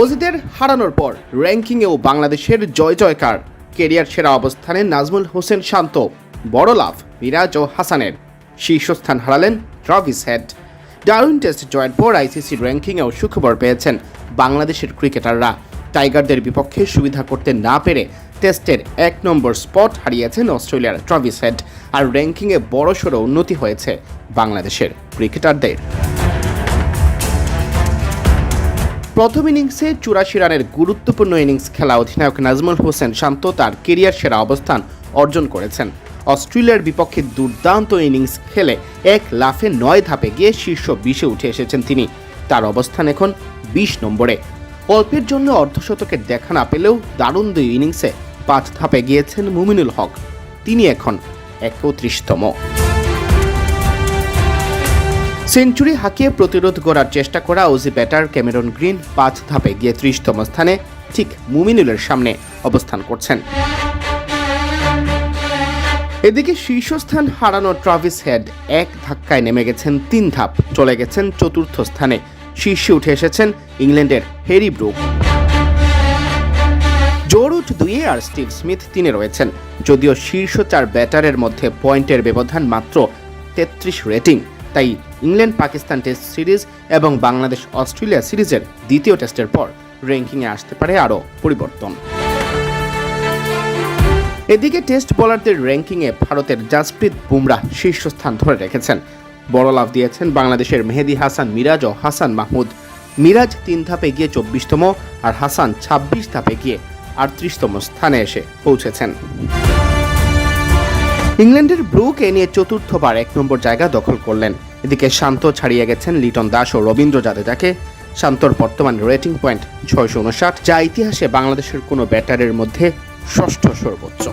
অজিদের হারানোর পর র্যাঙ্কিংয়েও বাংলাদেশের জয় জয়কার। কেরিয়ার সেরা অবস্থানে নাজমুল হোসেন শান্ত, বড় লাভ মিরাজ ও হাসানের। শীর্ষস্থান হারালেন ট্রাভিস হেড। ডারউইন টেস্ট জয়ের পর আইসিসি র্যাঙ্কিংয়েও সুখবর পেয়েছেন বাংলাদেশের ক্রিকেটাররা। টাইগারদের বিপক্ষে সুবিধা করতে না পেরে টেস্টের 1 নম্বর স্পট হারিয়েছেন অস্ট্রেলিয়ার ট্রাভিস হেড। আর র্যাঙ্কিংয়ে বড়সড় উন্নতি হয়েছে বাংলাদেশের ক্রিকেটারদের। প্রথম ইনিংসে 84 রানের গুরুত্বপূর্ণ ইনিংস খেলা অধিনায়ক নাজমুল হোসেন শান্ত তার কেরিয়ার সেরা অবস্থান অর্জন করেছেন। অস্ট্রেলিয়ার বিপক্ষে দুর্দান্ত ইনিংস খেলে 1 লাফে 9 ধাপে গিয়ে শীর্ষ 20-এ উঠে এসেছেন তিনি। তার অবস্থান এখন 20 নম্বরে। অল্পের জন্য অর্ধশতকের দেখা না পেলেও দারুণ 2 ইনিংসে 5 ধাপে গিয়েছেন মুমিনুল হক। তিনি এখন 31তম। সেঞ্চুরি হাঁকিয়ে প্রতিরোধ গড়ার চেষ্টা করা অজি ব্যাটার ক্যামেরন গ্রিন 5 ধাপে গিয়ে 30তম স্থানে, ঠিক মুমিনুলের সামনে অবস্থান করছেন। এদিকে শীর্ষস্থান হারানো ট্রাভিস হেড 1 ধাক্কায় নেমে গেছেন 3 ধাপ, চলে গেছেন 4র্থ স্থানে। শীর্ষে উঠে এসেছেন ইংল্যান্ডের হ্যারি ব্রুক। জো রুট 2-এ আর স্টিভ স্মিথ 3-এ রয়েছেন। যদিও শীর্ষ 4 ব্যাটারের মধ্যে পয়েন্টের ব্যবধান মাত্র 33 রেটিং, তাই ইংল্যান্ড পাকিস্তান টেস্ট সিরিজ এবং বাংলাদেশ অস্ট্রেলিয়া সিরিজের দ্বিতীয় টেস্টের পর র্যাঙ্কিংয়ে আসতে পারে আরও পরিবর্তন। এদিকে টেস্ট বোলারদের র্যাঙ্কিংয়ে ভারতের জাসপ্রীত বুমরাহ শীর্ষস্থান ধরে রেখেছেন। বড় লাভ দিয়েছেন বাংলাদেশের মেহেদী হাসান মিরাজ ও হাসান মাহমুদ। মিরাজ 3 ধাপে গিয়ে 24তম, আর হাসান 26 ধাপে গিয়ে 38তম স্থানে এসে পৌঁছেছেন। ইংল্যান্ডের ব্রুক এ নিয়ে 4র্থবার 1 নম্বর জায়গা দখল করলেন। এদিকে শান্ত ছাড়িয়ে গেছেন লিটন দাস ও রবীন্দ্র জাদেজাকে। শান্তর বর্তমান রেটিং পয়েন্ট 659, যা ইতিহাসে বাংলাদেশের কোনো ব্যাটারের মধ্যে 6ষ্ঠ সর্বোচ্চ।